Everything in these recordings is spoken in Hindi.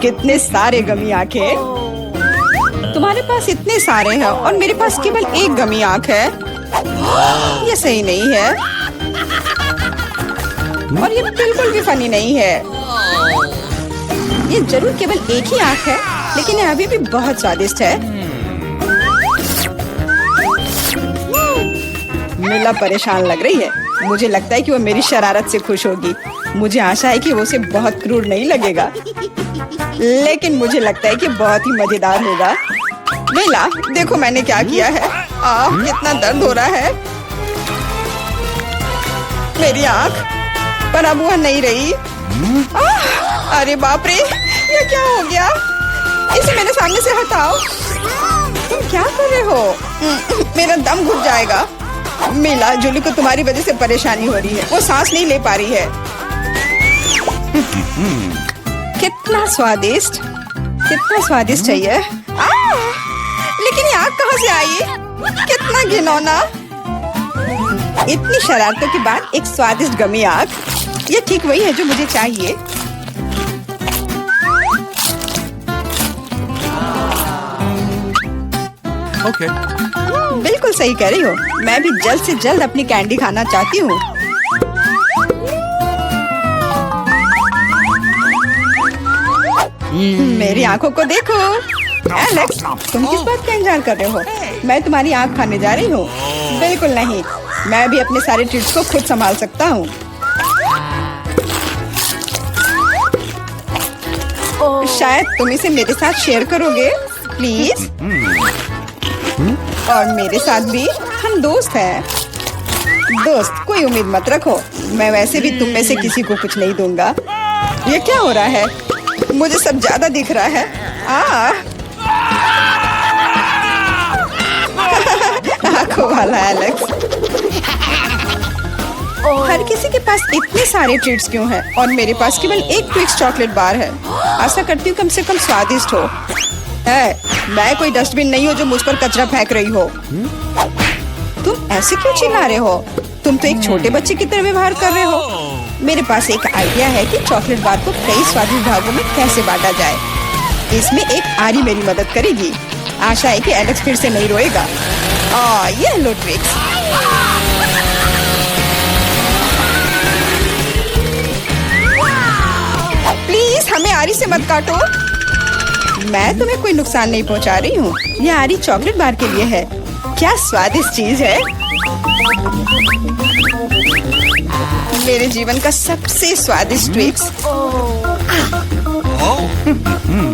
कितने सारे गमी आंखें। तुम्हारे पास इतने सारे हैं और मेरे पास केवल एक गमी आंख है। ये सही नहीं है और ये बिल्कुल भी फनी नहीं है। ये जरूर केवल एक ही आंख है, लेकिन ये अभी भी बहुत स्वादिष्ट है। मिला परेशान लग रही है। मुझे लगता है कि वो मेरी शरारत से खुश होगी। मुझे आशा है कि वो उसे बहुत क्रूर नहीं लगेगा, लेकिन मुझे लगता है कि बहुत ही मजेदार होगा। मिला, देखो मैंने क्या किया है। कितना दर्द हो रहा है। मेरी आंख, पर अब वह नहीं रही। अरे बाप रे, ये क्या हो गया? इसे मेरे सामने से हटाओ। तुम क्या कर रहे हो? मेरा दम घुट जाएगा। मिला, जूली को तुम्हारी वजह से परेशानी हो रही है। वो सांस नहीं ले पा रही है। कितना स्वादिष्ट, कितना स्वादिष्ट है ये। लेकिन ये आग कहाँ से आई? कितना घिनौना। इतनी शरारतों के बाद एक स्वादिष्ट गमी आग। ये ठीक वही है जो मुझे चाहिए। Okay. बिल्कुल सही कह रही हो। मैं भी जल्द से जल्द अपनी कैंडी खाना चाहती हूँ। मेरी आंखों को देखो। एलेक्स, तुम किस बात का इंतजार कर रहे हो? मैं तुम्हारी आंख खाने जा रही हूँ। बिल्कुल नहीं, मैं भी अपने सारे ट्रीट्स को खुद संभाल सकता हूँ। शायद तुम इसे मेरे साथ शेयर करोगे, प्लीज। और मेरे साथ भी, हम दोस्त हैं। दोस्त, कोई उम्मीद मत रखो। मैं वैसे भी तुम में से किसी को कुछ नहीं दूंगा। ये क्या हो रहा है? मुझे सब ज्यादा दिख रहा है। आंखों वाला एलेक्स। हर किसी के पास इतने सारे ट्रीट्स क्यों हैं और मेरे पास केवल एक ट्विक्स चॉकलेट बार है। आशा करती हूँ कम से कम स्वादिष्ट हो। मैं कोई डस्टबिन नहीं हूँ जो मुझ पर कचरा फेंक रही हो। तुम ऐसे क्यों चिल्ला रहे हो? तुम तो एक छोटे बच्चे की तरह व्यवहार कर रहे हो। मेरे पास एक आइडिया है कि चॉकलेट बार को कई स्वादिष्ट भागों में कैसे बांटा जाए। इसमें एक आरी मेरी मदद करेगी। आशा है कि एलेक्स फिर से नहीं रोएगा। ये लो ट्विक्स। प्लीज हमें आरी से मत काटो। मैं तुम्हें कोई नुकसान नहीं पहुंचा रही हूँ। ये आरी चॉकलेट बार के लिए है। क्या स्वादिष्ट चीज है। मेरे जीवन का सबसे स्वादिष्ट ट्विक्स।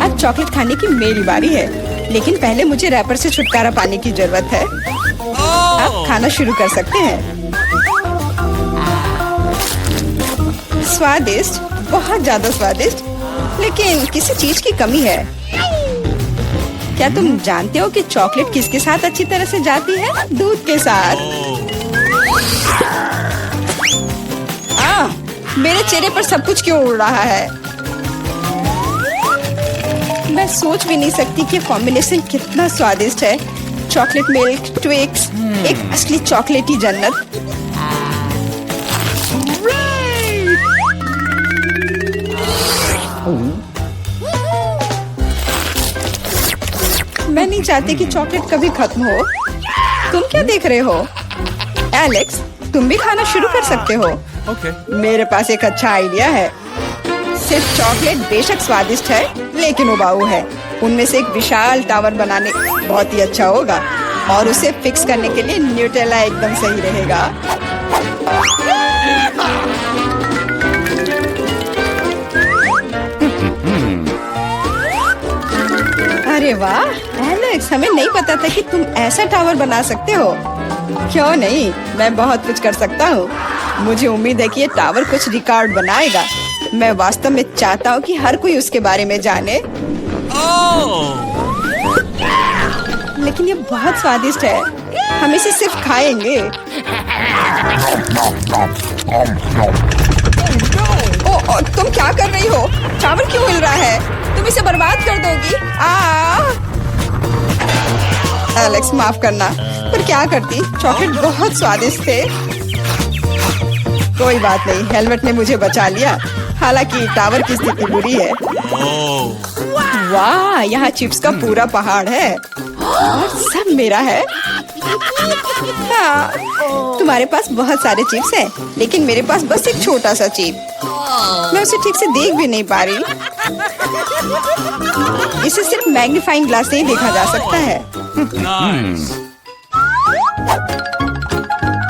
अब चॉकलेट खाने की मेरी बारी है, लेकिन पहले मुझे रैपर से छुटकारा पाने की जरूरत है। अब खाना शुरू कर सकते हैं। स्वादिष्ट, बहुत ज्यादा स्वादिष्ट, लेकिन किसी चीज की कमी है। क्या तुम जानते हो कि चॉकलेट किसके साथ अच्छी तरह से जाती है? दूध के साथ। मेरे चेहरे पर सब कुछ क्यों उड़ रहा है? मैं सोच भी नहीं सकती कि कॉम्बिनेशन कितना स्वादिष्ट है। चॉकलेट मिल्क ट्विक्स, एक असली चॉकलेटी जन्नत। मैं नहीं चाहती कि चॉकलेट कभी खत्म हो। तुम क्या देख रहे हो? एलेक्स, तुम भी खाना शुरू कर सकते हो। Okay. मेरे पास एक अच्छा आइडिया है। सिर्फ चॉकलेट बेशक स्वादिष्ट है, लेकिन उबाऊ है। उनमें से एक विशाल टावर बनाने बहुत ही अच्छा होगा, और उसे फिक्स करने के लिए न्यूटेला एकदम सही रहेगा। अरे वाह एलेक्स, हमें नहीं पता था कि तुम ऐसा टावर बना सकते हो। क्यों नहीं, मैं बहुत कुछ कर सकता हूँ। मुझे उम्मीद है कि ये टावर कुछ रिकॉर्ड बनाएगा। मैं वास्तव में चाहता हूँ कि हर कोई उसके बारे में जाने। लेकिन ये बहुत स्वादिष्ट है। हम इसे सिर्फ खाएंगे। तुम क्या कर रही हो? टावर क्यों हिल रहा है? तुम इसे बर्बाद कर दोगी। एलेक्स, माफ करना, पर क्या करती? चॉकलेट बहुत स्वादिष्ट थे। कोई बात नहीं, हेलमेट ने मुझे बचा लिया। हालांकि टावर की स्थिति बुरी है। वाह, यहाँ चिप्स का पूरा पहाड़ है और सब मेरा है। हाँ, तुम्हारे पास बहुत सारे चिप्स हैं, लेकिन मेरे पास बस एक छोटा सा चिप। मैं उसे ठीक से देख भी नहीं पा रही। इसे सिर्फ मैग्नीफाइंग ग्लास से ही देखा जा सकता है।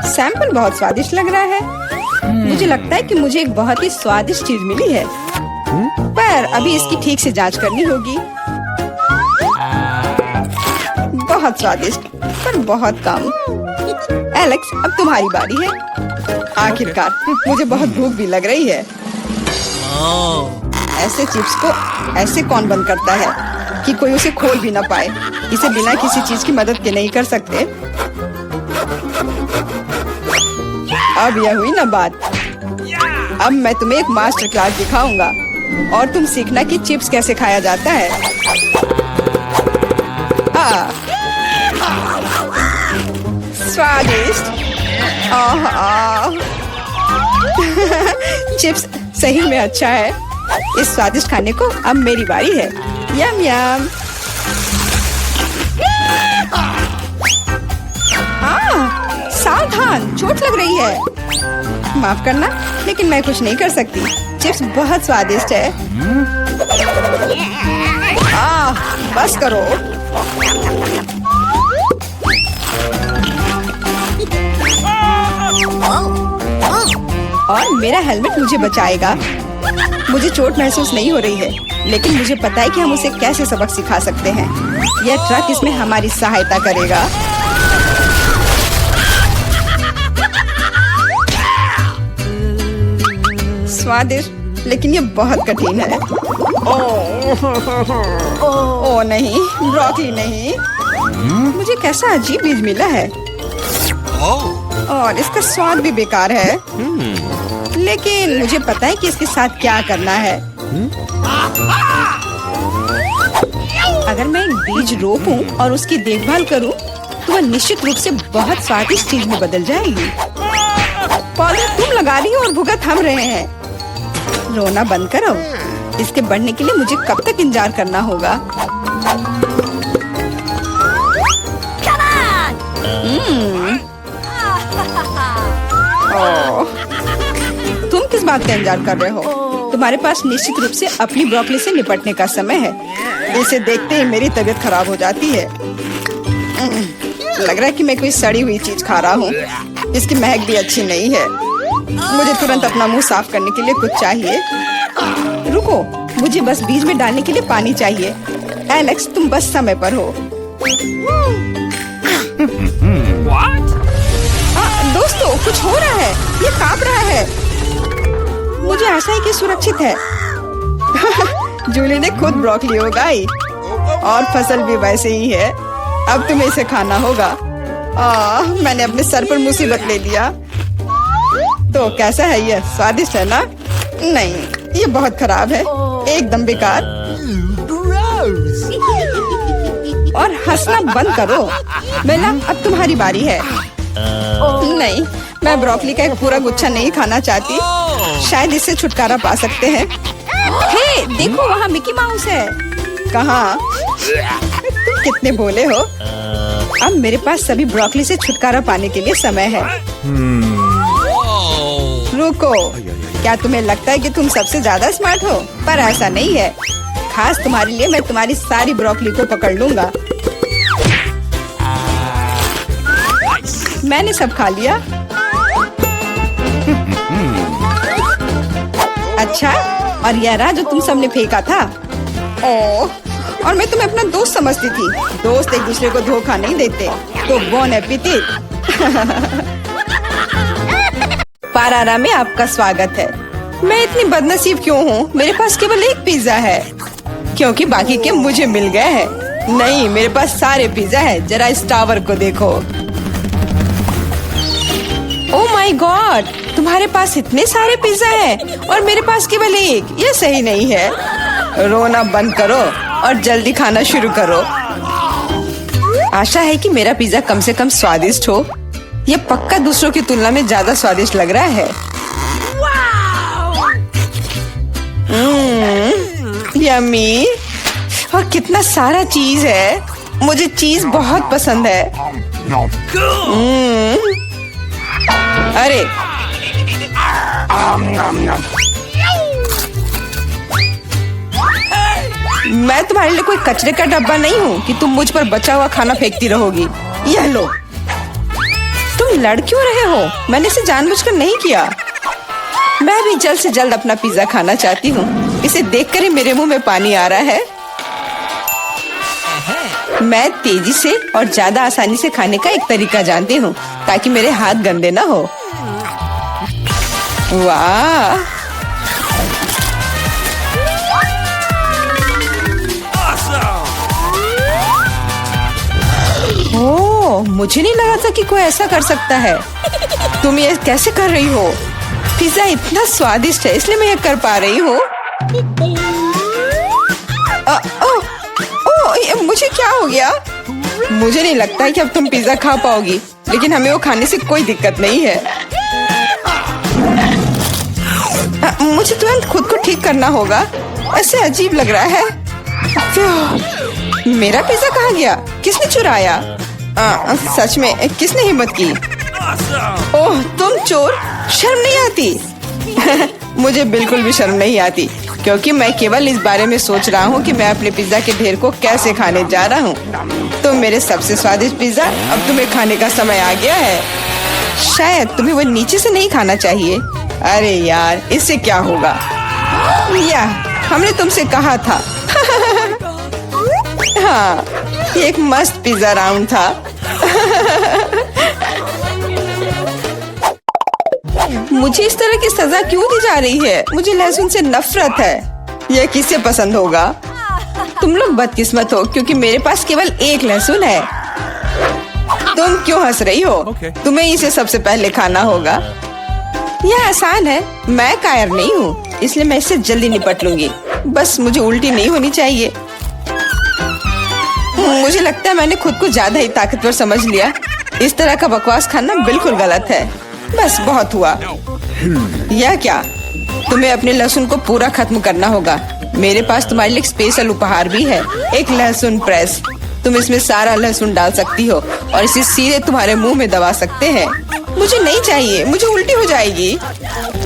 सैंपल बहुत स्वादिष्ट लग रहा है। मुझे लगता है कि मुझे एक बहुत ही स्वादिष्ट चीज मिली है, पर अभी इसकी ठीक से जांच करनी होगी। बहुत स्वादिष्ट, पर बहुत कम। एलेक्स, अब तुम्हारी बारी है। आखिरकार मुझे बहुत भूख भी लग रही है। ऐसे चिप्स को ऐसे कौन बंद करता है कि कोई उसे खोल भी ना पाए। इसे बिना किसी चीज की मदद के नहीं कर सकते। अब यह हुई ना बात। अब मैं तुम्हें एक मास्टर क्लास दिखाऊंगा और तुम सीखना कि चिप्स कैसे खाया जाता है। स्वादिष्ट। चिप्स सही में अच्छा है। इस स्वादिष्ट खाने को अब मेरी बारी है। यम यम। सावधान, चोट लग रही है। माफ करना, लेकिन मैं कुछ नहीं कर सकती। चिप्स बहुत स्वादिष्ट है। बस करो। और मेरा हेलमेट मुझे बचाएगा। मुझे चोट महसूस नहीं हो रही है, लेकिन मुझे पता है कि हम उसे कैसे सबक सिखा सकते हैं। यह ट्रक इसमें हमारी सहायता करेगा। स्वादिष्ट, लेकिन ये बहुत कठिन है। ओह नहीं, ब्रोकली नहीं। मुझे कैसा अजीब बीज मिला है और इसका स्वाद भी बेकार है। लेकिन मुझे पता है कि इसके साथ क्या करना है। अगर मैं एक बीज रोपूं और उसकी देखभाल करूं, तो वह निश्चित रूप से बहुत स्वादिष्ट चीज में बदल जाएगी। पौधे तुम लगा रही हो और भुगत हम रहे हैं। रोना बंद करो। इसके बढ़ने के लिए मुझे कब तक इंतजार करना होगा? तुम किस बात का इंतजार कर रहे हो? तुम्हारे पास निश्चित रूप से अपनी ब्रोकली से निपटने का समय है। इसे देखते ही मेरी तबीयत खराब हो जाती है। लग रहा है कि मैं कोई सड़ी हुई चीज खा रहा हूँ। इसकी महक भी अच्छी नहीं है। मुझे तुरंत अपना मुंह साफ करने के लिए कुछ चाहिए। रुको, मुझे बस बीज में डालने के लिए पानी चाहिए। एलेक्स, तुम बस समय पर हो। दोस्तों, कुछ हो रहा है। ये कांप रहा है। मुझे आशा है कि सुरक्षित है। जूली ने खुद ब्रोकली उगाई और फसल भी वैसे ही है। अब तुम्हें इसे खाना होगा। मैंने अपने सर पर मुसीबत ले लिया। तो कैसा है ये? स्वादिष्ट है ना? नहीं, ये बहुत खराब है, एकदम बेकार। और हंसना बंद करो। बेला, अब तुम्हारी बारी है। नहीं, मैं ब्रोकली का एक पूरा गुच्छा नहीं खाना चाहती। शायद इससे छुटकारा पा सकते हैं। हे, देखो वहाँ मिकी माउस है। कहाँ? तुम कितने भोले हो। अब मेरे पास सभी ब्रोकली से छुटकारा पाने के लिए समय है। रुको, क्या तुम्हें लगता है कि तुम सबसे ज्यादा स्मार्ट हो? पर ऐसा नहीं है। खास तुम्हारे लिए मैं तुम्हारी सारी ब्रोकली को पकड़ लूंगा। मैंने सब खा लिया। अच्छा, और यह रहा जो तुम सबने फेंका था। ओह, और मैं तुम्हें अपना दोस्त समझती थी। दोस्त एक दूसरे को धोखा नहीं देते। तो बोन एपेटिट। पारारा में आपका स्वागत है। मैं इतनी बदनसीब क्यों हूँ? मेरे पास केवल एक पिज्जा है, क्योंकि बाकी के मुझे मिल गए हैं। नहीं, मेरे पास सारे पिज्जा है। जरा इस टावर को देखो। ओह माय गॉड, तुम्हारे पास इतने सारे पिज्जा हैं और मेरे पास केवल एक। ये सही नहीं है। रोना बंद करो और जल्दी खाना शुरू करो। आशा है कि मेरा पिज्जा कम से कम स्वादिष्ट हो। ये पक्का दूसरों की तुलना में ज्यादा स्वादिष्ट लग रहा है। यम्मी। और कितना सारा चीज है, मुझे चीज बहुत पसंद है। अरे मैं तुम्हारे लिए कोई कचरे का डब्बा नहीं हूँ कि तुम मुझ पर बचा हुआ खाना फेंकती रहोगी। यह लो। तुम लड़ क्यों रहे हो? मैंने इसे जानबूझकर नहीं किया। मैं भी जल्द से जल्द अपना पिज्जा खाना चाहती हूँ। इसे देखकर ही मेरे मुंह में पानी आ रहा है। मैं तेजी से और ज्यादा आसानी से खाने का एक तरीका जानती हूँ ताकि मेरे हाथ गंदे ना हो। वाह, ओह, मुझे नहीं लगा था कि कोई ऐसा कर सकता है। तुम ये कैसे कर रही हो? पिज्जा इतना स्वादिष्ट है इसलिए मैं ये कर पा रही हूँ। मुझे क्या हो गया? मुझे नहीं लगता है कि अब तुम पिज्जा खा पाओगी, लेकिन हमें वो खाने से कोई दिक्कत नहीं है। मुझे तुरंत खुद को ठीक करना होगा, ऐसे अजीब लग रहा है। मेरा पिज्जा कहाँ गया? किसने चुराया? सच में किसने हिम्मत की? ओह, तुम चोर! शर्म नहीं आती? मुझे बिल्कुल भी शर्म नहीं आती, क्योंकि मैं केवल इस बारे में सोच रहा हूँ कि मैं अपने पिज्जा के ढेर को कैसे खाने जा रहा हूँ। तो मेरे सबसे स्वादिष्ट पिज्जा, अब तुम्हें खाने का समय आ गया है। शायद तुम्हें वो नीचे से नहीं खाना चाहिए। अरे यार, इससे क्या होगा? या हमने तुमसे कहा था। हाँ, ये एक मस्त पिज्जा राउंड था। मुझे इस तरह की सजा क्यों दी जा रही है? मुझे लहसुन से नफरत है। यह किसे पसंद होगा? तुम लोग बदकिस्मत हो क्योंकि मेरे पास केवल एक लहसुन है। तुम क्यों हंस रही हो? तुम्हें इसे सबसे पहले खाना होगा। यह आसान है। मैं कायर नहीं हूँ, इसलिए मैं इससे जल्दी निपट लूंगी। बस मुझे उल्टी नहीं होनी चाहिए। मुझे लगता है मैंने खुद को ज्यादा ही ताकतवर समझ लिया। इस तरह का बकवास खाना बिल्कुल गलत है। बस बहुत हुआ। यह क्या? तुम्हें अपने लहसुन को पूरा खत्म करना होगा। मेरे पास तुम्हारे लिए एक स्पेशल उपहार भी है, एक लहसुन प्रेस। तुम इसमें सारा लहसुन डाल सकती हो और इसे सीधे तुम्हारे मुंह में दबा सकते हैं। मुझे नहीं चाहिए, मुझे उल्टी हो जाएगी।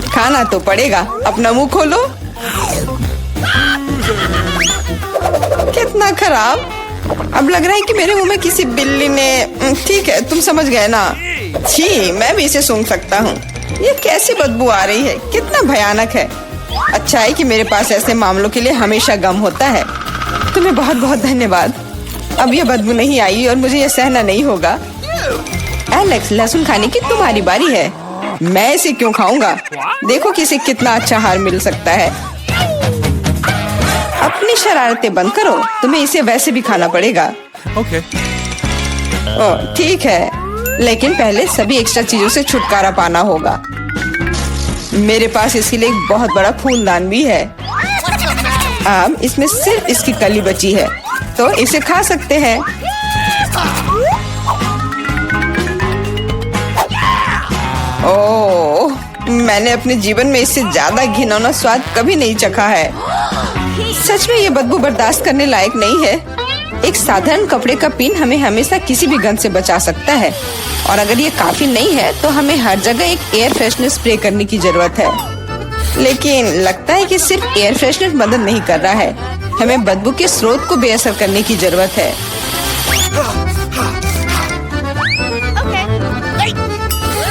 खाना तो पड़ेगा। अपना मुंह खोलो। कितना खराब। अब लग रहा है कि मेरे मुंह में किसी बिल्ली ने। ठीक है, तुम समझ गए ना? छी, मैं भी इसे सूंघ सकता हूँ। ये कैसी बदबू आ रही है? कितना भयानक है। अच्छा है कि मेरे पास ऐसे मामलों के लिए हमेशा गम होता है। तुम्हें बहुत बहुत धन्यवाद। अब ये बदबू नहीं आई और मुझे ये सहना नहीं होगा। एलेक्स, लहसुन खाने की तुम्हारी बारी है। मैं इसे क्यों खाऊंगा? देखो कि इसे कितना अच्छा आहार मिल सकता है। अपनी शरारतें बंद करो। तुम्हें इसे वैसे भी खाना पड़ेगा। ओह, ठीक है, लेकिन पहले सभी एक्स्ट्रा चीजों से छुटकारा पाना होगा। मेरे पास इसके लिए एक बहुत बड़ा फूलदान भी है। अब इसमें सिर्फ इसकी कली बची है, तो इसे खा सकते हैं। ओह, मैंने अपने जीवन में इससे ज्यादा घिनौना स्वाद कभी नहीं चखा है। सच में ये बदबू बर्दाश्त करने लायक नहीं है। एक साधारण कपड़े का पिन हमें हमेशा किसी भी गंध से बचा सकता है, और अगर ये काफी नहीं है तो हमें हर जगह एक एयर फ्रेशनर स्प्रे करने की जरूरत है। लेकिन लगता है कि सिर्फ एयर फ्रेशनर मदद नहीं कर रहा है। हमें बदबू के स्रोत को बेअसर करने की जरूरत है।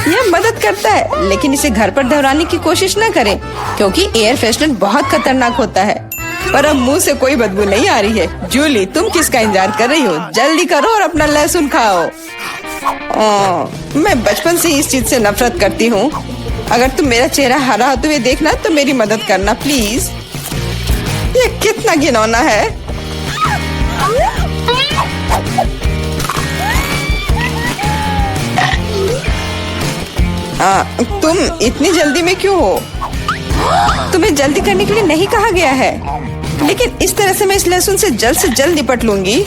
यह मदद करता है, लेकिन इसे घर पर दोहराने की कोशिश न करें, क्योंकि एयर फ्रेशनर बहुत खतरनाक होता है। पर अब मुंह से कोई बदबू नहीं आ रही है। जूली, तुम किसका इंतजार कर रही हो? जल्दी करो और अपना लहसुन खाओ। मैं बचपन से ही इस चीज से नफरत करती हूँ। अगर तुम मेरा चेहरा हरा होते हुए देखना तो मेरी मदद करना प्लीज। ये कितना घिनौना है। तुम इतनी जल्दी में क्यों हो? तुम्हें जल्दी करने के लिए नहीं कहा गया है, लेकिन इस तरह से मैं इस लहसुन से जल्द निपट लूंगी।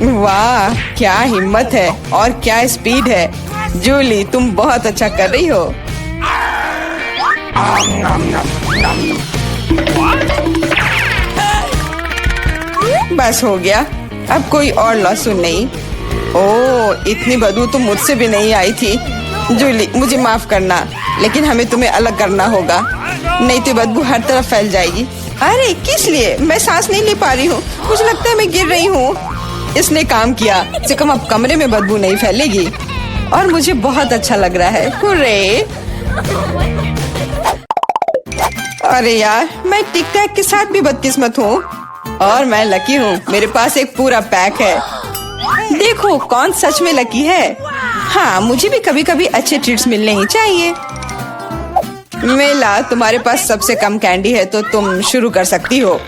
वाह, क्या हिम्मत है और क्या स्पीड है। जूली, तुम बहुत अच्छा कर रही हो। बस हो गया, अब कोई और लहसुन नहीं। ओह, इतनी बदबू तो मुझसे भी नहीं आई थी। जूली, मुझे माफ करना, लेकिन हमें तुम्हें अलग करना होगा, नहीं तो बदबू हर तरफ फैल जाएगी। अरे किस लिए? मैं सांस नहीं ले पा रही हूँ, मुझे लगता है मैं गिर रही हूँ। इसने काम किया, से कम अब कमरे में बदबू नहीं फैलेगी और मुझे बहुत अच्छा लग रहा है। हुर्रे! अरे यार, मैं टिक टैक के साथ भी बदकिस्मत हूँ और मैं लकी हूँ, मेरे पास एक पूरा पैक है। देखो कौन सच में लकी है। हाँ, मुझे भी कभी कभी अच्छे ट्रीट्स मिलने ही चाहिए। मेला, तुम्हारे पास सबसे कम कैंडी है तो तुम शुरू कर सकती हो।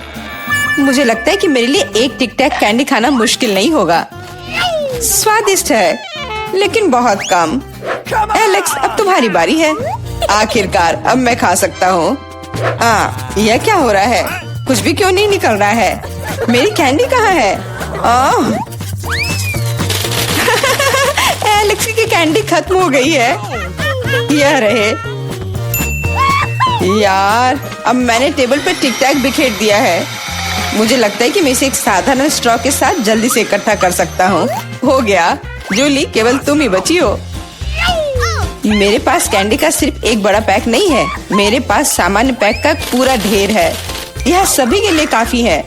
मुझे लगता है कि मेरे लिए एक टिक टैक कैंडी खाना मुश्किल नहीं होगा। स्वादिष्ट है लेकिन बहुत कम। एलेक्स, अब तुम्हारी बारी है। आखिरकार अब मैं खा सकता हूँ। यह क्या हो रहा है? कुछ भी क्यों नहीं निकल रहा है? मेरी कैंडी कहाँ है? एलेक्स की कैंडी खत्म हो गई है। यह रहे। यार, अब मैंने टेबल पर टिक टैक बिखेर दिया है। मुझे लगता है कि मैं इसे एक साधारण स्ट्रॉ के साथ जल्दी से इकट्ठा कर सकता हूँ। हो गया। जूली, केवल तुम ही बची हो। मेरे पास कैंडी का सिर्फ एक बड़ा पैक नहीं है, मेरे पास सामान्य पैक का पूरा ढेर है। यह सभी के लिए काफी है।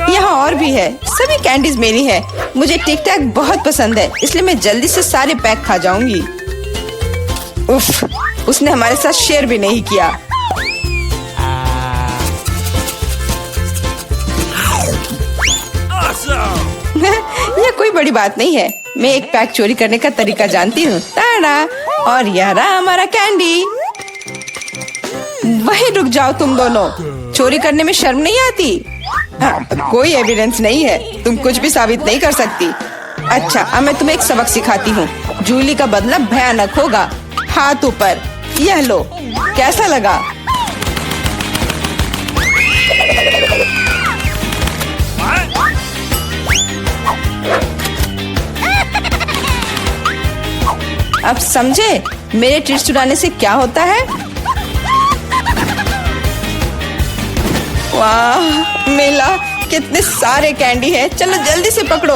यहाँ और भी है। सभी कैंडीज मेरी है। मुझे टिक टैक बहुत पसंद है, इसलिए मैं जल्दी से सारे पैक खा जाऊंगी। उफ, उसने हमारे साथ शेयर भी नहीं किया। यह कोई बड़ी बात नहीं है, मैं एक पैक चोरी करने का तरीका जानती हूँ। ताड़ा! और यह रहा हमारा कैंडी। वहीं रुक जाओ तुम दोनों, चोरी करने में शर्म नहीं आती? कोई एविडेंस नहीं है, तुम कुछ भी साबित नहीं कर सकती। अच्छा, अब मैं तुम्हें एक सबक सिखाती हूँ। जूली का बदला भयानक होगा। हाथ ऊपर। यह लो, कैसा लगा? अब समझे मेरे ट्रीट्स चुराने से क्या होता है? वाह मेला, कितने सारे कैंडी है। चलो जल्दी से पकड़ो।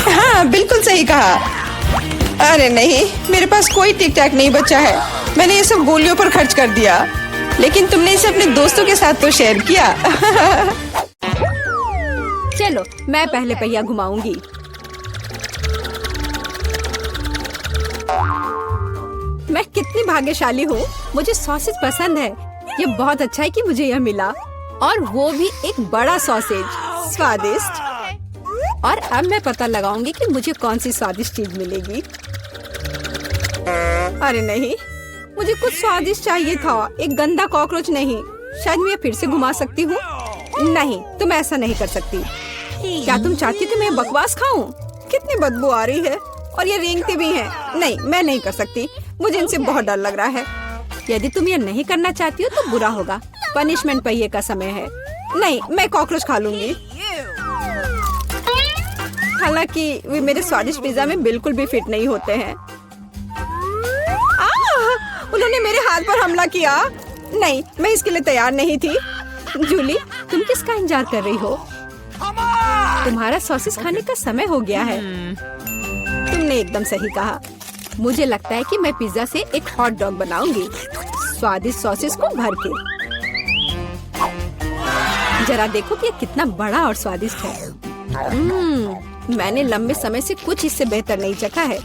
हाँ, बिल्कुल सही कहा। अरे नहीं, मेरे पास कोई टिक टैक नहीं बचा है। मैंने ये सब गोलियों पर खर्च कर दिया, लेकिन तुमने इसे अपने दोस्तों के साथ तो शेयर किया। चलो, मैं पहले पहिया घुमाऊंगी। मैं कितनी भाग्यशाली हूँ, मुझे सॉसेज पसंद है। ये बहुत अच्छा है कि मुझे यह मिला, और वो भी एक बड़ा सॉसेज। स्वादिष्ट। और अब मैं पता लगाऊंगी कि मुझे कौन सी स्वादिष्ट चीज मिलेगी। अरे नहीं, मुझे कुछ स्वादिष्ट चाहिए था, एक गंदा कॉकरोच नहीं। शायद मैं फिर से घुमा सकती हूँ। नहीं, तुम ऐसा नहीं कर सकती। क्या तुम चाहती हो कि मैं बकवास खाऊं? कितनी बदबू आ रही है और ये रेंगती भी हैं। नहीं, मैं नहीं कर सकती, मुझे इनसे बहुत डर लग रहा है। यदि तुम ये नहीं करना चाहती हो तो बुरा होगा। पनिशमेंट पहिए का समय है। नहीं, मैं कॉकरोच खा लूंगी। हालांकि वे मेरे स्वादिष्ट पिज्जा में बिल्कुल भी फिट नहीं होते हैं। उन्होंने मेरे हाथ पर हमला किया। नहीं, मैं इसके लिए तैयार नहीं थी। जूली, तुम किसका इंतजार कर रही हो? तुम्हारा सॉसेस खाने का समय हो गया है। तुमने एकदम सही कहा। मुझे लगता है कि मैं पिज्जा से एक हॉट डॉग बनाऊंगी, स्वादिष्ट सॉसेस को भर के। जरा देखो कि ये कितना बड़ा और स्वादिष्ट है। मैंने लंबे समय से कुछ इससे बेहतर नहीं चखा है।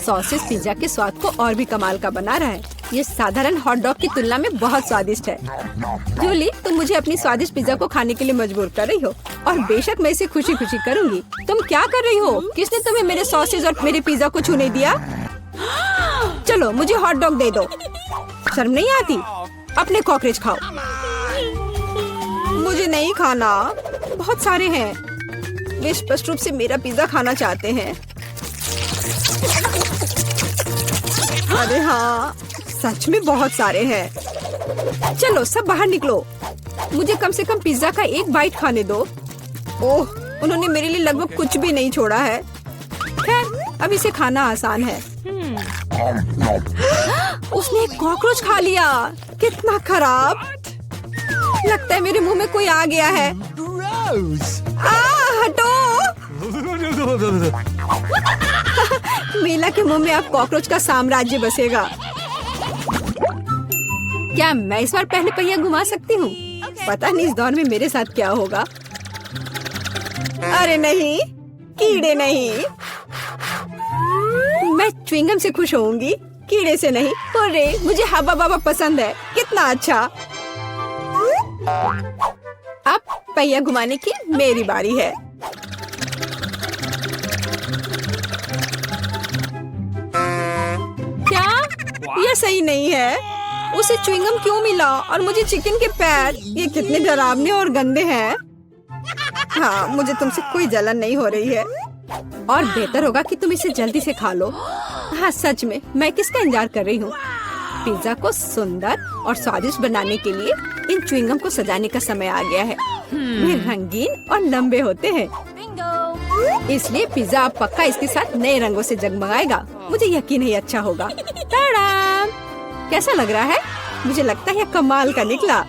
सॉसेस पिज्जा के स्वाद को और भी कमाल का बना रहा है। ये साधारण हॉट डॉग की तुलना में बहुत स्वादिष्ट है। जूली, तुम मुझे अपनी स्वादिष्ट पिज्जा को खाने के लिए मजबूर कर रही हो, और बेशक मैं इसे खुशी खुशी करूंगी। तुम क्या कर रही हो? किसने तुम्हें मेरे सॉसेज और मेरे पिज्जा को छूने दिया? चलो, मुझे हॉट डॉग दे दो। शर्म नहीं आती? अपने कॉकरोच खाओ। मुझे नहीं खाना, बहुत सारे हैं। वे स्पष्ट रूप से मेरा पिज्जा खाना चाहते हैं। अरे हाँ, सच में बहुत सारे हैं। चलो सब बाहर निकलो, मुझे कम से कम पिज्जा का एक बाइट खाने दो। ओह, उन्होंने मेरे लिए लगभग कुछ भी नहीं छोड़ा है। खैर, अब इसे खाना आसान है। उसने एक कॉकरोच खा लिया। कितना खराब। लगता है मेरे मुंह में कोई आ गया है। हटो। मीला के मुंह में अब कॉकरोच का साम्राज्य बसेगा। क्या मैं इस बार पहले पहिया घुमा सकती हूँ? पता नहीं इस दौर में मेरे साथ क्या होगा। अरे नहीं, कीड़े नहीं। मैं च्युइंगम से खुश होऊंगी, कीड़े से नहीं। अरे मुझे हवा बाबा पसंद है, कितना अच्छा। अब पहिया घुमाने की मेरी बारी है। क्या यह सही नहीं है? उसे च्युइंगम क्यों मिला और मुझे चिकन के पैर? ये कितने डरावने और गंदे हैं। हाँ, मुझे तुमसे कोई जलन नहीं हो रही है और बेहतर होगा कि तुम इसे जल्दी से खा लो। हाँ सच में, मैं किसका इंतजार कर रही हूँ? पिज्जा को सुंदर और स्वादिष्ट बनाने के लिए इन च्युइंगम को सजाने का समय आ गया है। वे रंगीन और लंबे होते हैं, इसलिए पिज्जा अब पक्का इसके साथ नए रंगों से जगमगाएगा। मुझे यकीन है अच्छा होगा। टाडाम! कैसा लग रहा है? मुझे लगता है यह कमाल का निकला।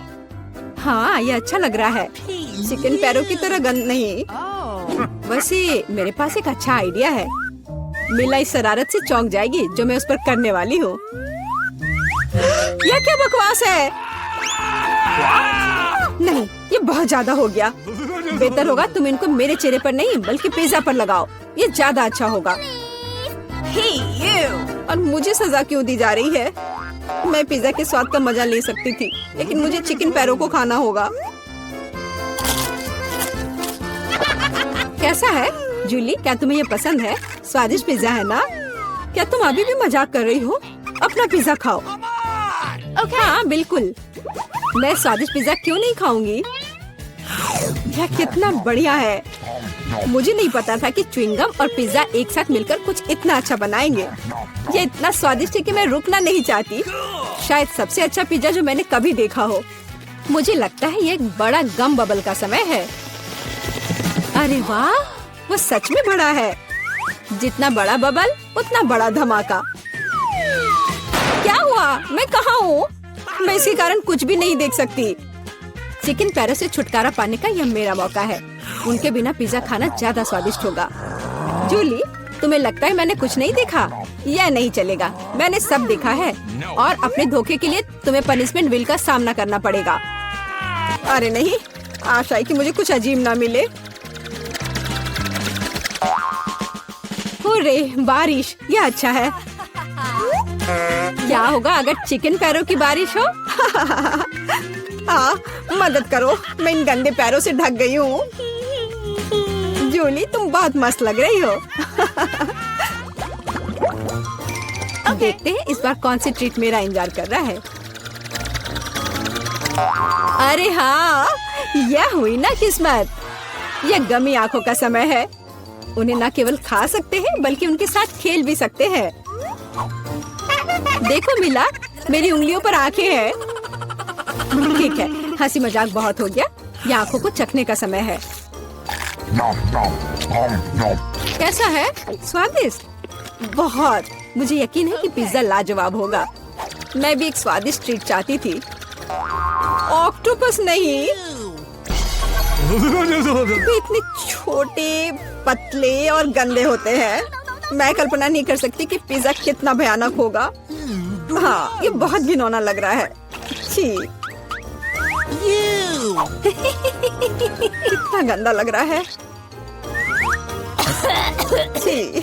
हाँ, यह अच्छा लग रहा है। चिकन पैरों की तरह गंद नहीं। वैसे मेरे पास एक अच्छा आइडिया है। मीला इस शरारत से चौंक जाएगी जो मैं उस पर करने वाली हूँ। यह क्या बकवास है? नहीं, ये बहुत ज्यादा हो गया। बेहतर होगा तुम इनको मेरे चेहरे पर नहीं बल्कि पिज्जा पर लगाओ, ये ज्यादा अच्छा होगा। और मुझे सजा क्यों दी जा रही है? मैं पिज्जा के स्वाद का मजा ले सकती थी, लेकिन मुझे चिकन पैरों को खाना होगा। कैसा है जूली? क्या तुम्हें ये पसंद है? स्वादिष्ट पिज्जा है ना? क्या तुम अभी भी मजाक कर रही हो? अपना पिज्जा खाओ। हाँ बिल्कुल, मैं स्वादिष्ट पिज्जा क्यों नहीं खाऊंगी? यह कितना बढ़िया है। मुझे नहीं पता था कि च्युइंगम और पिज्जा एक साथ मिलकर कुछ इतना अच्छा बनाएंगे। ये इतना स्वादिष्ट है कि मैं रुकना नहीं चाहती। शायद सबसे अच्छा पिज्जा जो मैंने कभी देखा हो। मुझे लगता है ये एक बड़ा गम बबल का समय है। अरे वाह, वो सच में बड़ा है। जितना बड़ा बबल उतना बड़ा धमाका। क्या हुआ? मैं कहाँ हूँ? मैं इसके कारण कुछ भी नहीं देख सकती। चिकन पैरों से छुटकारा पाने का यह मेरा मौका है। उनके बिना पिज्जा खाना ज्यादा स्वादिष्ट होगा। जूली, तुम्हें लगता है मैंने कुछ नहीं देखा? यह नहीं चलेगा, मैंने सब देखा है और अपने धोखे के लिए तुम्हें पनिशमेंट बिल का सामना करना पड़ेगा। अरे नहीं, आशा है कि मुझे कुछ अजीब ना मिले। हुर्रे, बारिश, यह अच्छा है। क्या होगा अगर चिकन पैरों की बारिश हो? मदद करो, मैं इन गंदे पैरों से ढक गई हूँ। जूली, तुम बहुत मस्त लग रही हो। देखते हैं इस बार कौन सी ट्रीट मेरा इंतजार कर रहा है। अरे हाँ, यह हुई ना किस्मत। यह गमी आंखों का समय है। उन्हें न केवल खा सकते हैं बल्कि उनके साथ खेल भी सकते हैं। देखो मिला, मेरी उंगलियों पर आंखें हैं। ठीक है, हंसी मजाक बहुत हो गया। ये आंखों को चखने का समय है। कैसा है? स्वादिष्ट? बहुत। मुझे यकीन है कि पिज्जा लाजवाब होगा। मैं भी एक स्वादिष्ट ट्रीट चाहती थी। ऑक्टोपस नहीं। वे इतने छोटे, पतले और गंदे होते हैं। मैं कल्पना नहीं कर सकती कि पिज्जा कितना भयानक होगा। हाँ, ये बहुत घिनौना लग रहा है। छी। कितना गंदा लग रहा है। छी।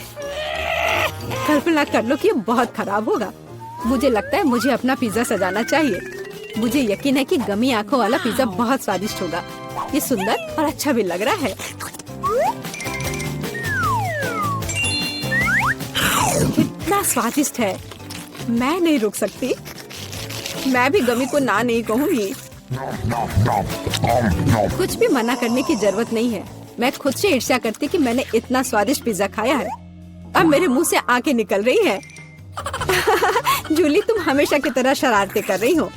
कल्पना कर लो कि ये बहुत खराब होगा। मुझे लगता है मुझे अपना पिज्जा सजाना चाहिए। मुझे यकीन है कि गमी आंखों वाला पिज्जा बहुत स्वादिष्ट होगा। ये सुंदर और अच्छा भी लग रहा है। कितना स्वादिष्ट है। मैं नहीं रुक सकती। मैं भी गमी को ना नहीं कहूँगी। कुछ भी मना करने की जरूरत नहीं है। मैं खुद से ईर्ष्या करती कि मैंने इतना स्वादिष्ट पिज्जा खाया है। अब मेरे मुंह से आंखें निकल रही हैं। जूली, तुम हमेशा की तरह शरारतें कर रही हो।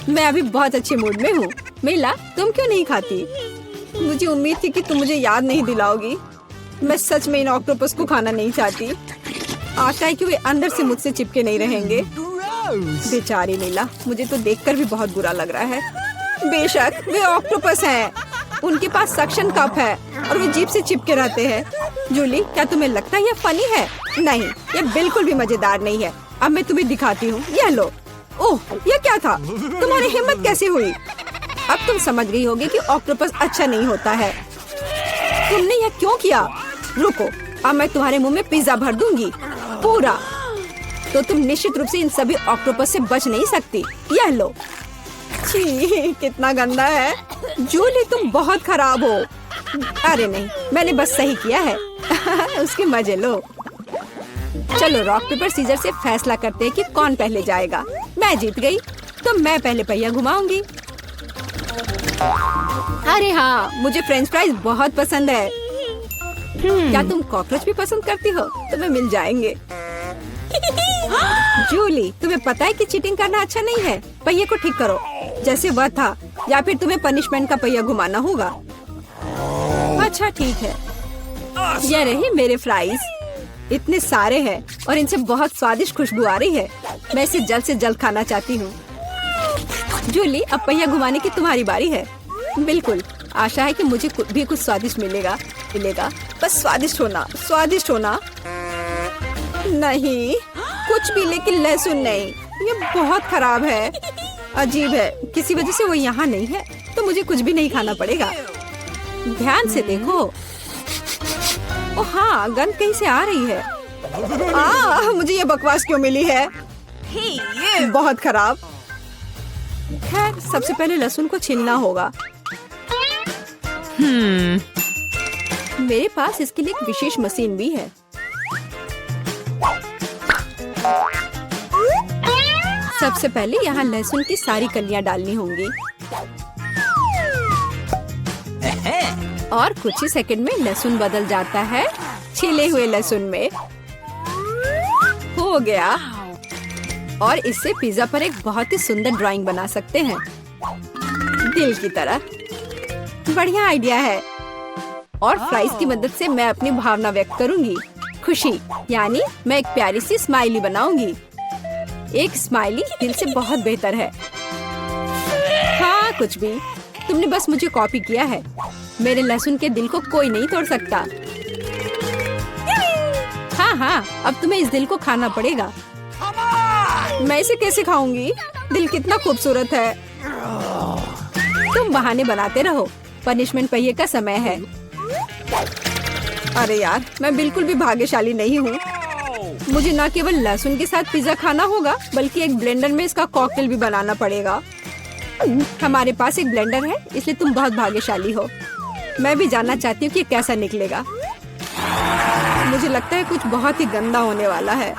मैं अभी बहुत अच्छे मूड में हूँ। मीला, तुम क्यों नहीं खाती? मुझे उम्मीद थी कि तुम मुझे याद नहीं दिलाओगी। मैं सच में इन ऑक्टोपस को खाना नहीं चाहती। आशा है कि वे अंदर से मुझसे चिपके नहीं रहेंगे। बेचारी मीला, मुझे तो देखकर भी बहुत बुरा लग रहा है। बेशक वे ऑक्टोपस हैं। उनके पास सक्शन कप है और वे जीभ से चिपके रहते हैं। जूली, क्या तुम्हें लगता है यह फनी है? नहीं, ये बिल्कुल भी मजेदार नहीं है। अब मैं तुम्हें दिखाती हूँ, यह लो। ओह, यह क्या था? तुम्हारी हिम्मत कैसे हुई? अब तुम समझ गई होगी कि ऑक्टोपस अच्छा नहीं होता है। तुमने यह क्यों किया? रुको, अब मैं तुम्हारे मुंह में पिज्जा भर दूंगी, पूरा। तो तुम निश्चित रूप से इन सभी ऑक्टोपस से बच नहीं सकती। यह लो। छी, कितना गंदा है। जूली, तुम बहुत खराब हो। अरे नहीं, मैंने बस सही किया है। उसके मजे लो। चलो रॉक पेपर सीजर से फैसला करते हैं कि कौन पहले जाएगा। मैं जीत गई, तो मैं पहले पहिया घुमाऊंगी। अरे हाँ, मुझे फ्रेंच फ्राइज बहुत पसंद है। क्या तुम कॉकरोच भी पसंद करती हो? तुम्हें मिल जाएंगे। जूली, तुम्हें पता है कि चीटिंग करना अच्छा नहीं है। पहिए को ठीक करो जैसे वह था, या फिर तुम्हें पनिशमेंट का पहिया घुमाना होगा। अच्छा ठीक है। यह रही मेरे फ्राइज। इतने सारे हैं और इनसे बहुत स्वादिष्ट खुशबू आ रही है। मैं इसे जल्द से जल्द खाना चाहती हूँ। जूली, अब पहिया घुमाने की तुम्हारी बारी है। बिल्कुल, आशा है कि मुझे भी कुछ स्वादिष्ट मिलेगा। बस स्वादिष्ट होना, स्वादिष्ट होना। नहीं, कुछ भी, लेकिन लहसुन नहीं। ये बहुत खराब है, अजीब है। किसी वजह से वो यहाँ नहीं है, तो मुझे कुछ भी नहीं खाना पड़ेगा। ध्यान से देखो। ओह हाँ, गंध कहीं से आ रही है। मुझे ये बकवास क्यों मिली है? बहुत खराब। खैर, सबसे पहले लहसुन को छीलना होगा। मेरे पास इसके लिए एक विशेष मशीन भी है। सबसे पहले यहाँ लहसुन की सारी कलियां डालनी होंगी और कुछ ही सेकंड में लहसुन बदल जाता है छिले हुए लहसुन में। हो गया। और इससे पिज्जा पर एक बहुत ही सुंदर ड्राइंग बना सकते हैं, दिल की तरह। बढ़िया आइडिया है। और फ्राइज की मदद से मैं अपनी भावना व्यक्त करूंगी, खुशी। यानी मैं एक प्यारी सी स्माइली बनाऊंगी। एक स्माइली दिल से बहुत बेहतर है। हाँ, कुछ भी। तुमने बस मुझे कॉपी किया है। मेरे लहसुन के दिल को कोई नहीं तोड़ सकता। हाँ, अब तुम्हें इस दिल को खाना पड़ेगा। मैं इसे कैसे खाऊंगी? दिल कितना खूबसूरत है। तुम बहाने बनाते रहो। पनिशमेंट पहिए का समय है। अरे यार, मैं बिल्कुल भी भाग्यशाली नहीं हूँ। मुझे न केवल लहसुन के साथ पिज्जा खाना होगा, बल्कि एक ब्लेंडर में इसका कॉकटेल भी बनाना पड़ेगा। हमारे पास एक ब्लेंडर है, इसलिए तुम बहुत भाग्यशाली हो। मैं भी जानना चाहती हूँ कि कैसा निकलेगा। मुझे लगता है कुछ बहुत ही गंदा होने वाला है।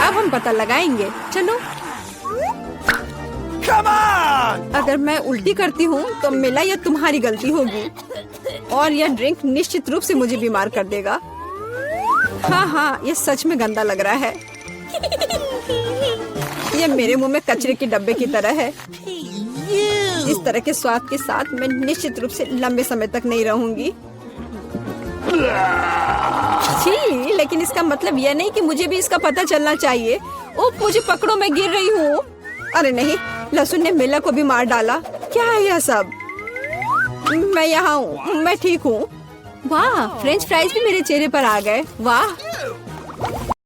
अब हम पता लगाएंगे। चलो। अगर मैं उल्टी करती हूँ तो मिला यह तुम्हारी गलती होगी और यह ड्रिंक निश्चित रूप से मुझे बीमार कर देगा। हाँ, यह सच में गंदा लग रहा है। यह मेरे मुंह में कचरे के डब्बे की तरह है। इस तरह के स्वाद के साथ मैं निश्चित रूप से लंबे समय तक नहीं रहूंगी। छी, लेकिन इसका मतलब यह नहीं कि मुझे भी इसका पता चलना चाहिए। ओह, मुझे पकड़ो, मैं गिर रही हूँ। अरे नहीं, लहसुन ने मिला को भी मार डाला। क्या है यह सब? मैं यहाँ हूँ, मैं ठीक हूँ। वाह, फ्रेंच फ्राइज भी मेरे चेहरे पर आ गए। वाह,